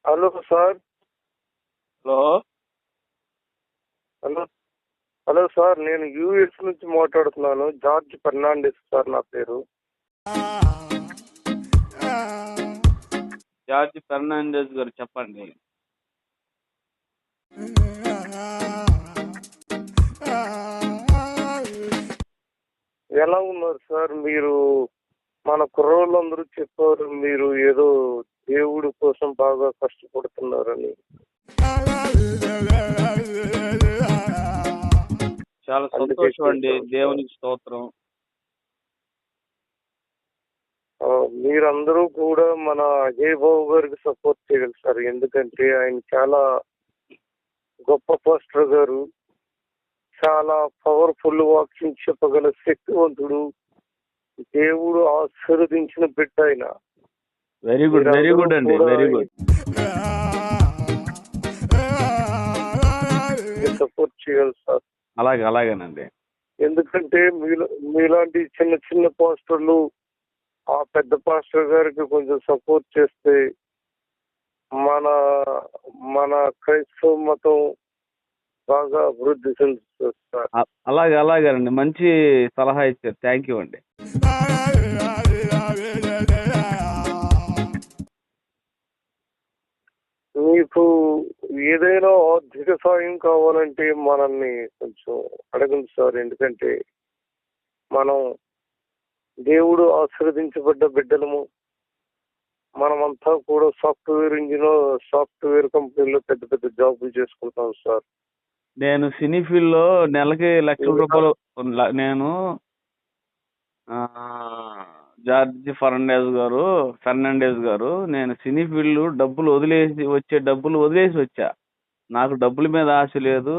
Hello sir. Hello hello hello sir, నేను US నుంచి మాట్లాడుతున్నాను. జార్జ్ ఫెర్నాండెస్ సార్ నా పేరు. జార్జ్ ఫెర్నాండెస్ గారు చెప్పండి. ఎలా ఉన్నారు సార్? మీరు మన కుర్రోళ్ళందరూ చెప్పారు మీరు ఏదో దేవుడి కోసం బాగా కష్టపడుతున్నారని. చాలా సంతోషం అండి, దేవునికి స్తోత్రం. మీరందరూ కూడా మన అజయ్ బాబు గారికి సపోర్ట్ చేయాలి సార్. ఎందుకంటే ఆయన చాలా గొప్ప పాస్టర్ గారు, చాలా పవర్ఫుల్ వాక్యం చెప్పగల శక్తివంతుడు, దేవుడు ఆశీర్వదించిన బిడ్డ ఆయన. వెరీ గుడ్, వెరీ గుడ్ అండి, వెరీ గుడ్. సపోర్ట్ చేయాలి సార్. అలాగేనండి. ఎందుకంటే మీలాంటి చిన్న చిన్న పాస్టర్లు ఆ పెద్ద పాస్టర్ గారికి కొంచెం సపోర్ట్ చేస్తే మన మన క్రైస్తవ మతం బాగా అభివృద్ధి చెందుతుంది సార్. అలాగేనండి, మంచి సలహా ఇచ్చారు. థ్యాంక్ యూ అండి. మీకు ఏదైనా ఆర్థిక సాయం కావాలంటే మనల్ని కొంచెం అడగండి సార్. ఎందుకంటే మనం దేవుడు ఆశీర్వదించబడ్డ బిడ్డలము. మనమంతా కూడా సాఫ్ట్వేర్ కంపెనీలో పెద్ద పెద్ద జాబులు చేసుకుంటాం సార్. నేను సినీ ఫీల్డ్ లో నెలకి ₹1,00,000 నేను జార్జ్ ఫెర్నాండెస్ గారు నేను సినీ ఫీల్డ్ డబ్బులు వదిలేసి వచ్చా. నాకు డబ్బుల మీద ఆశ లేదు,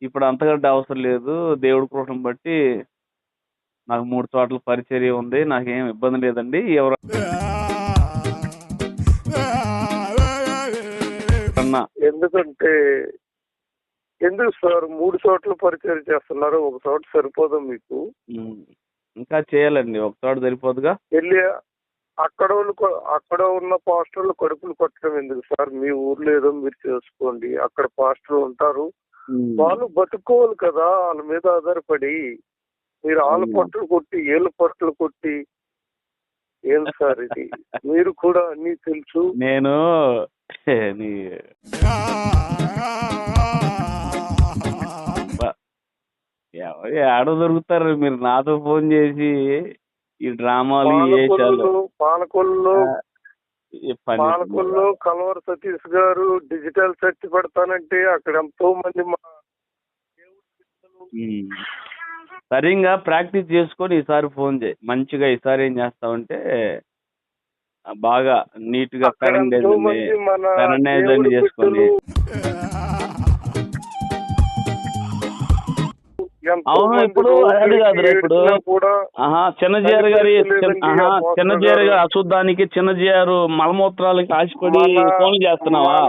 ఇప్పుడు అంతకంటే అవసరం లేదు. దేవుడి కృపను బట్టి నాకు 3 చోట్ల పరిచర్య ఉంది, నాకేం ఇబ్బంది లేదండి. ఎందుకు సార్ 3 చోట్ల పరిచయం చేస్తున్నారు? ఒక చోట సరిపోదా మీకు? ఇంకా చేయాలండి, ఒక చోట సరిపోదుగా. వెళ్ళి అక్కడ ఉన్న పాస్టర్లు కడుపులు కొట్టడం ఎందుకు సార్? మీ ఊర్లో ఏదో మీరు చేసుకోండి. అక్కడ పాస్టర్లు ఉంటారు, వాళ్ళు బతుకోవాలి కదా. వాళ్ళ మీద ఆధారపడి మీరు ఆళ్ళ పట్టులు కొట్టి ఏళ్ళ పట్టులు కొట్టి ఏం సార్ ఇది? మీరు కూడా అన్ని తెలుసు. నేను ఆడ దొరుకుతారు మీరు నాతో ఫోన్ చేసి ఈ డ్రామాలు పాలకొల్లో కలవర సతీష్ గారు డిజిటల్ చర్చ్ పెడతానంటే అక్కడ ఎంతో మంది సరిగ్గా ప్రాక్టీస్ చేసుకొని ఈసారి ఫోన్ చేయి. మంచిగా ఈసారి ఏం చేస్తావంటే బాగా నీట్ గా పెరండైజ్ చేసుకొని. అవును, ఇప్పుడు అది కాదురా, ఇప్పుడు చిన్నజీఆర్ గారి అశుద్ధానికి చిన్నజీఆర్ మలమూత్రాలకి ఆశపడి ఫోన్ చేస్తున్నావా?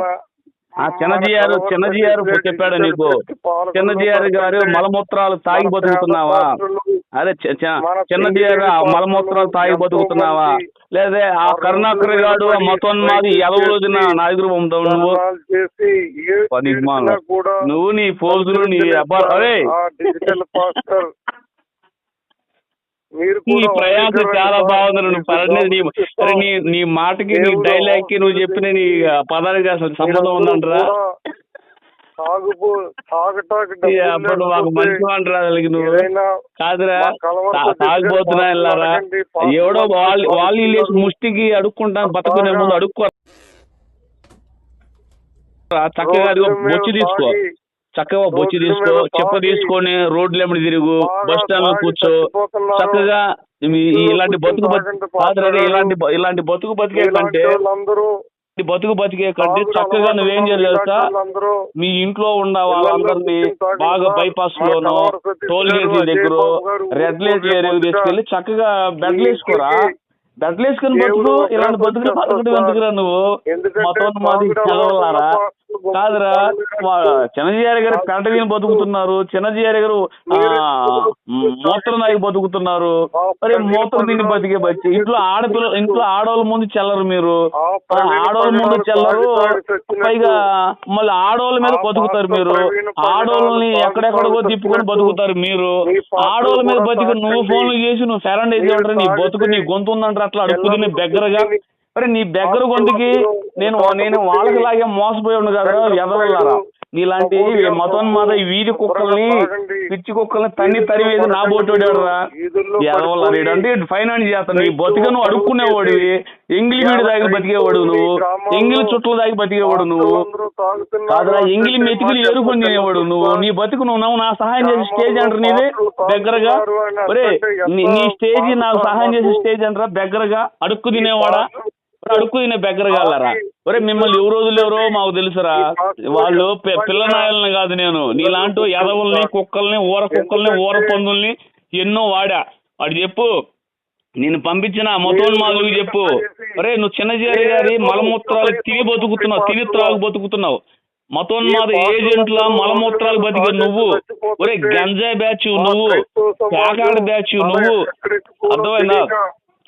చిన్నజీఆర్ చెప్పాడు నీకు, చిన్నజీఆర్ గారు మలమూత్రాలు తాగి బతుకుతున్నావా? అదే చిన్నజీఆర్ మలమూత్రాలు తాగి బతుకుతున్నావా? లేదా ఆ కరుణాకర్ గారు మతోన్మాది ఎదవలోదిన నాయకుడు పంపుతావు నువ్వు నీ ఫోజులు నీ అరే నీ ప్రయాసం చాలా బాగుంది. నీ మాటకి నీ డైలాగ్ కి నువ్వు చెప్పిన నీ పదానికి అసలు సంబంధం ఉందంటరా? అప్పుడు మాకు మంచి అంటరా నువ్వు కాదురా, తాగిపోతున్నా వెళ్ళారా? ఎవడో వాళ్ళు ముష్టికి అడుక్కుంటాను బతుకునే ముందు అడుక్కో, చక్కగా బొచ్చి తీసుకో, చెప్ప తీసుకొని రోడ్లు ఎమ్మడి తిరుగు, బస్ స్టాండ్ లో కూర్చో, చక్కగా ఇలాంటి బతుకు బతికే కంటే చక్కగా నువ్వేం చేస్తా, మీ ఇంట్లో ఉన్న వాళ్ళందరినీ బాగా బైపాస్ లోనో టోల్ గేట్ల దగ్గర రెడ్ లైట్ ఏరియా తీసుకెళ్లి చక్కగా బెడ్లు వేసుకోరా. బెడ్లు వేసుకుని బతుకు. ఇలాంటి బతుకులు ఎందుకురా నువ్వు? మతోన్మాది చదవలారా? కాదురా, చిన్నజీఆర్ గారు పెంట తిని బతుకుతున్నారు, చిన్నజీఆర్ గారు మూత్రం తాగి బతుకుతున్నారు. మరి మూత్రం తిని బతికే బచ్చి ఇంట్లో ఆడవాళ్ళ ముందు చెల్లరు, మీరు ఆడవాళ్ళ ముందు చెల్లరు, పైగా మళ్ళీ ఆడవాళ్ళ మీద బతుకుతారు మీరు. ఆడవాళ్ళని ఎక్కడెక్కడికో తిప్పుకొని బతుకుతారు మీరు. ఆడవాళ్ళ మీద బతికి నువ్వు ఫోన్లు చేసి నువ్వు ఫెరండ్ వేసి అంటారు, నీ బతుకు నీ గొంతు ఉందంటారు, అట్లా అడుక్కుని బెగ్గరగా. మరి నీ బెగ్గర గొంతుకి నేను వాళ్ళకి లాగే మోసపోయి ఉండు కదా ఎదవల్లారా. నీలాంటి మతోన్మాద వీధి కుక్కల్ని పిచ్చి కుక్కల్ని తరివేది నా బోటోడాడురా ఎదవల్లారు. అంటే ఫైనాన్స్ చేస్తాను, నీ బతిక నువ్వు అడుక్కునేవాడివి, ఎంగిలి వీడి దాగి బతికేవాడు నువ్వు, ఎంగిలి చుట్టల దాగి బతికేవాడు నువ్వు కాదురా, ఎంగిలి మెతికిలు ఏరుకొని తినేవాడు నువ్వు. నీ బతుకు నువ్వు నా సహాయం చేసే స్టేజ్ అంటారు నీది దగ్గరగా. ఒరే నీ స్టేజ్ నాకు సహాయం చేసే స్టేజ్ అంటారా దగ్గరగా, అడుక్కు తినేవాడా, అడుక్కు తినే బెగ్గరగాలరా. ఒరే మిమ్మల్ని ఎవరు రోజులు మాకు తెలుసురా, వాళ్ళు పిల్లనాయలని కాదు, నేను నీలాంటి ఎదవుల్ని కుక్కల్ని ఊర పందుల్ని ఎన్నో వాడా. వాడు చెప్పు, నేను పంపించిన మతోన్మాదులకు చెప్పు. ఒరే నువ్వు చిన్నజీఆర్ గారి మలమూత్రాలు తిని త్రాగు బతుకుతున్నావు. మతోన్మాద ఏజెంట్ల మలమూత్రాలు బతికే నువ్వు. ఒరే గంజాయి బ్యాచ్ నువ్వు, ప్యాకాడ్ బ్యాచ్ నువ్వు, అర్థమైందా?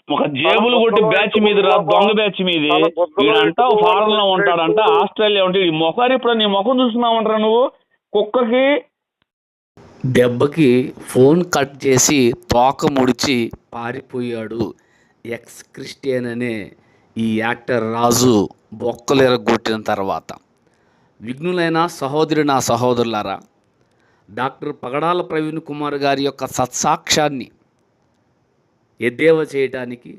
ఒక జేబులు కొట్టి బ్యాచ్ మీద రా, దొంగ బ్యాచ్ మీది. వీడంట ఫారెన్ లో ఉంటాడంట, ఆస్ట్రేలియా ఉంటే ఈ ముఖాన్ని ఇప్పుడు నీ ముఖం చూస్తున్నావంటారా నువ్వు. కుక్కకి దెబ్బకి ఫోన్ కట్ చేసి తోక ముడిచి పారిపోయాడు ఎక్స్ క్రిస్టియన్ అనే ఈ యాక్టర్ రాజు బొక్కలు ఎరగొట్టిన తర్వాత. విఘ్నులైన నా సహోదరులారా, డాక్టర్ పగడాల ప్రవీణ్ కుమార్ గారి యొక్క సత్సాక్ష్యాన్ని ఎద్దేవా చేయడానికి,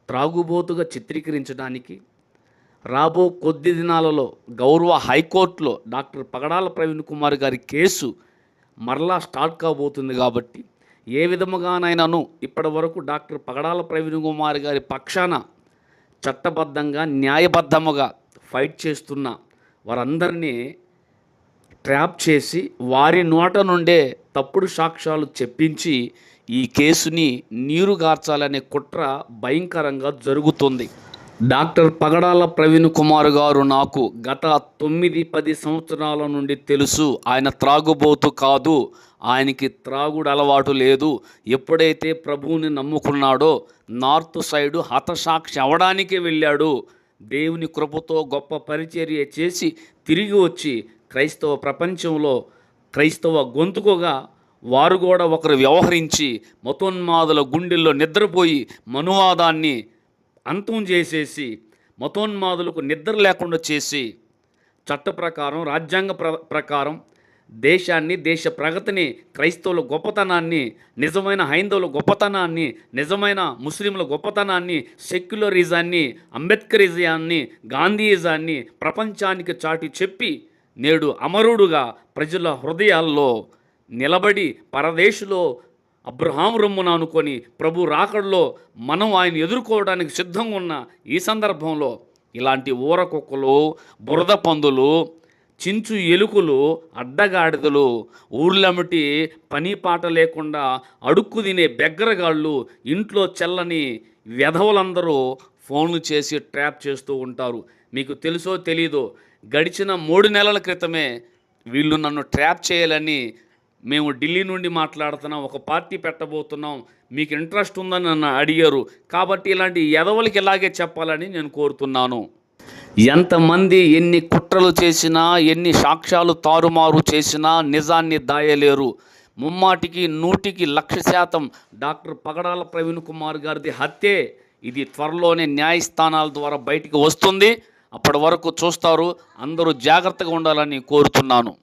త్రాగుబోతుగా చిత్రీకరించడానికి రాబో కొద్ది దినాలలో గౌరవ హైకోర్టులో డాక్టర్ పగడాల ప్రవీణ్ కుమార్ గారి కేసు మరలా స్టార్ట్ కాబోతుంది. కాబట్టి ఏ విధముగానైనాను ఇప్పటి వరకు డాక్టర్ పగడాల ప్రవీణ్ కుమార్ గారి పక్షాన చట్టబద్ధంగా న్యాయబద్ధముగా ఫైట్ చేస్తున్న వారందరినీ ట్రాప్ చేసి వారి నోట నుండే తప్పుడు సాక్ష్యాలు చెప్పించి ఈ కేసుని నీరుగార్చాలనే కుట్ర భయంకరంగా జరుగుతుంది. డాక్టర్ పగడాల ప్రవీణ్ కుమార్ గారు నాకు గత 9-10 సంవత్సరాల నుండి తెలుసు. ఆయన త్రాగుబోతు కాదు, ఆయనకి త్రాగుడు అలవాటు లేదు. ఎప్పుడైతే ప్రభువుని నమ్ముకున్నాడో నార్త్ సైడు హతసాక్షి అవడానికే వెళ్ళాడు. దేవుని కృపతో గొప్ప పరిచర్య చేసి తిరిగి వచ్చి క్రైస్తవ ప్రపంచంలో క్రైస్తవ గొంతుకుగా వారు కూడా ఒకరు వ్యవహరించి మతోన్మాదుల గుండెల్లో నిద్రపోయి మనువాదాన్ని అంతం చేసేసి మతోన్మాదులకు నిద్ర లేకుండా చేసి చట్ట ప్రకారం రాజ్యాంగ ప్రకారం దేశాన్ని, దేశ ప్రగతిని, క్రైస్తవుల గొప్పతనాన్ని, నిజమైన హైందవుల గొప్పతనాన్ని, నిజమైన ముస్లింల గొప్పతనాన్ని, సెక్యులరిజాన్ని, అంబేద్కరిజాన్ని, గాంధీయిజాన్ని ప్రపంచానికి చాటి చెప్పి నేడు అమరుడుగా ప్రజల హృదయాల్లో నిలబడి పరదేశులో అబ్రహాం రొమ్మున అనుకొని ప్రభు రాకడలో మనం ఆయన ఎదుర్కోవడానికి సిద్ధంగా ఉన్న ఈ సందర్భంలో ఇలాంటి ఊరకుక్కలు, బురద పందులు, చించు ఎలుకలు, అడ్డగాడిదలు, ఊర్లమిటి పని పాట లేకుండా అడుక్కు తినే బెగ్గరగాళ్ళు, ఇంట్లో చెల్లని వెధవలందరూ ఫోన్లు చేసి ట్రాప్ చేస్తూ ఉంటారు. మీకు తెలుసో తెలీదో, గడిచిన 3 నెలల క్రితమే వీళ్ళు నన్ను ట్రాప్ చేయాలని మేము ఢిల్లీ నుండి మాట్లాడుతున్నాం, ఒక పార్టీ పెట్టబోతున్నాం, మీకు ఇంట్రెస్ట్ ఉందని నన్ను అడిగారు. కాబట్టి ఇలాంటి ఎదవలకి ఇలాగే చెప్పాలని నేను కోరుతున్నాను. ఎంతమంది ఎన్ని కుట్రలు చేసినా, ఎన్ని సాక్ష్యాలు తారుమారు చేసినా నిజాన్ని దాయలేరు. ముమ్మాటికి 100% డాక్టర్ పగడాల ప్రవీణ్ కుమార్ గారిది హత్యే. ఇది త్వరలోనే న్యాయస్థానాల ద్వారా బయటికి వస్తుంది. అప్పటి వరకు చూస్తారు. అందరూ జాగ్రత్తగా ఉండాలని కోరుతున్నాను.